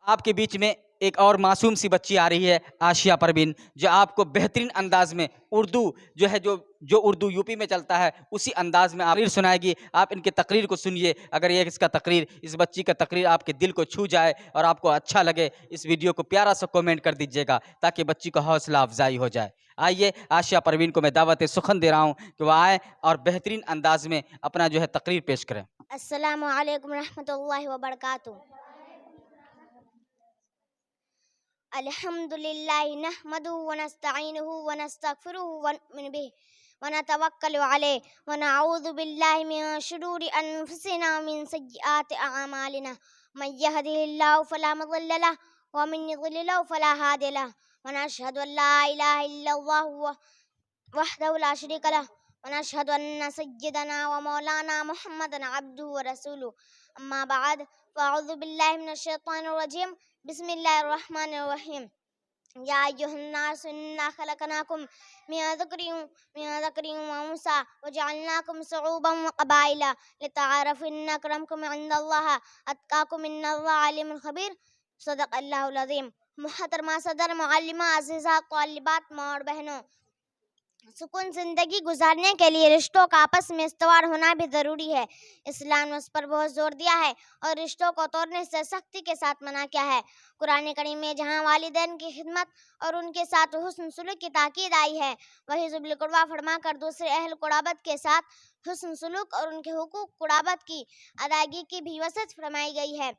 आपके बीच में एक और मासूम सी बच्ची आ रही है, आशिया परवीन, जो आपको बेहतरीन अंदाज में उर्दू जो है जो उर्दू यूपी में चलता है उसी अंदाज में तकरीर सुनाएगी। आप इनकी तकरीर को सुनिए। अगर ये इसका तकरीर, इस बच्ची का तकरीर आपके दिल को छू जाए और आपको अच्छा लगे, इस वीडियो को प्यारा सा कमेंट कर दीजिएगा ताकि बच्ची को हौसला अफजाई हो जाए। आइए, आशिया परवीन को मैं दावत सुखन दे रहा हूँ कि वह आए और बेहतरीन अंदाज में अपना जो है तकरीर पेश करें। अस्सलामु अलैकुम रहमतुल्लाहि व बरकातुहू। अल्हम्दुलिल्लाहि नहमदुहु व नस्तईनुहु व नस्तगफिरुहु व नु'मिनु बिही व नतवक्कलु अलैहि व नऊज़ु बिल्लाहि मिन शुरूरि अनफुसिना व मिन सय्यिआति अअमालिना। मन यहदिहिल्लाहु फला मुज़िल्ल लहु व मन युज़लिल फला हादिय लहु व नशहदु अन ला इलाहा इल्लल्लाहु वहदहु ला शरीका लहु व नशहदु अन्न सय्यदना व मौलाना मुहम्मदन अब्दुहु व रसूलुहु। अम्मा बाद फ़अऊज़ु बिल्लाहि मिनश शैतानिर रजीम। बिस्मिल्लाहिर रहमानिर रहीम। या अय्युहन्नास इन्ना खलकनाकुम मिन ज़करिन व उन्सा वजअलनाकुम शुऊबन व क़बाइला लितअअरफ़ू इन्न अक्रमकुम इंदल्लाहि अत्क़ाकुम इन्नल्लाहा अलीमुन ख़बीर। सदक़ल्लाहुल अज़ीम। मुहतरमा सदर, मुअल्लिमा, अज़ीज़ा तालिबात, माँ और बहनों, सुकून ज़िंदगी गुजारने के लिए रिश्तों का आपस में इस्तवार होना भी ज़रूरी है। इस्लाम ने उस पर बहुत जोर दिया है और रिश्तों को तोड़ने से सख्ती के साथ मना किया है। कुरान करीम में जहाँ वालिदैन की खिदमत और उनके साथ हुस्न सुलूक की ताकीद आई है, वही ज़ुबिल कुर्बा फरमाकर दूसरे अहल कुराबत के साथ हुस्न सुलूक और उनके हुकूक कुराबत की अदायगी की भी वसीयत फरमाई गई है।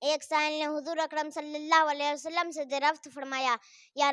एक साइल ने हुजूर अकरम सल्लल्लाहु अलैहि वसल्लम से दरियाफ्त फरमाया, या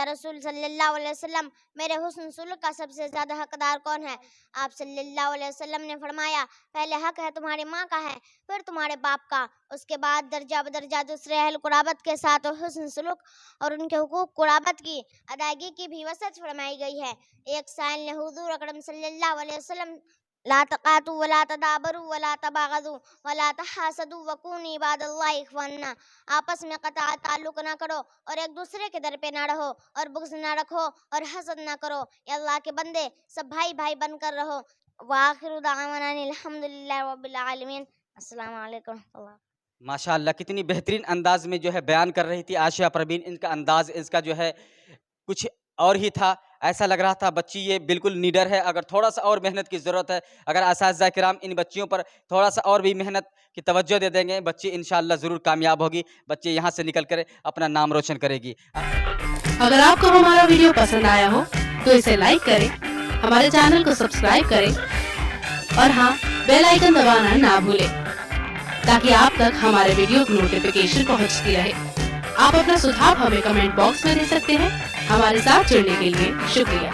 रसूल सल्लल्लाहु अलैहि वसल्लम, मेरे हुस्न सुलूक का सबसे ज़्यादा हकदार कौन है? आप सल्लल्लाहु अलैहि वसल्लम ने फरमाया, पहले हक है तुम्हारी माँ का है, फिर तुम्हारे बाप का, उसके बाद दर्जा बदर्जा दूसरे अहल कुराबत के साथ हुस्न सुलूक और उनके हुकूक कुराबत की अदायगी की भी वसीयत फरमाई गई है। एक साइल ने हुजूर अकरम सल्लल्लाहु अलैहि वसल्लम ला तक़ातु वला तदाबरु वला तबागदु वला तहासदु वकूनु इबादल्लाहि इख्वाना। आपस में कता ताल्लुक ना करो और एक दूसरे के दर पे ना रहो और बुग़्ज़ ना रखो और हसद ना करो। या अल्लाह के बंदे, सब भाई भाई बनकर रहो। वाखिरु दाअवाना अल्हम्दुलिल्लाहि रब्बिल आलमीन। अस्सलामु अलैकुम। माशाअल्लाह, कितनी बेहतरीन अंदाज में जो है बयान कर रही थी आशिया परवीन। इनका अंदाज, इसका जो है कुछ और ही था। ऐसा लग रहा था बच्ची ये बिल्कुल निडर है। अगर थोड़ा सा और मेहनत की ज़रूरत है, अगर असातिज़ा किराम इन बच्चियों पर थोड़ा सा और भी मेहनत की तवज्जो दे देंगे, बच्ची इंशाअल्लाह ज़रूर कामयाब होगी। बच्ची यहाँ से निकल कर अपना नाम रोशन करेगी। अगर आपको हमारा वीडियो पसंद आया हो तो इसे लाइक करें, हमारे चैनल को सब्सक्राइब करें और हाँ, बेल आइकन दबाना ना भूलें ताकि आप तक हमारे वीडियो की नोटिफिकेशन पहुँचती रहे। आप अपना सुझाव हमें कमेंट बॉक्स में दे सकते हैं। हमारे साथ जुड़ने के लिए शुक्रिया।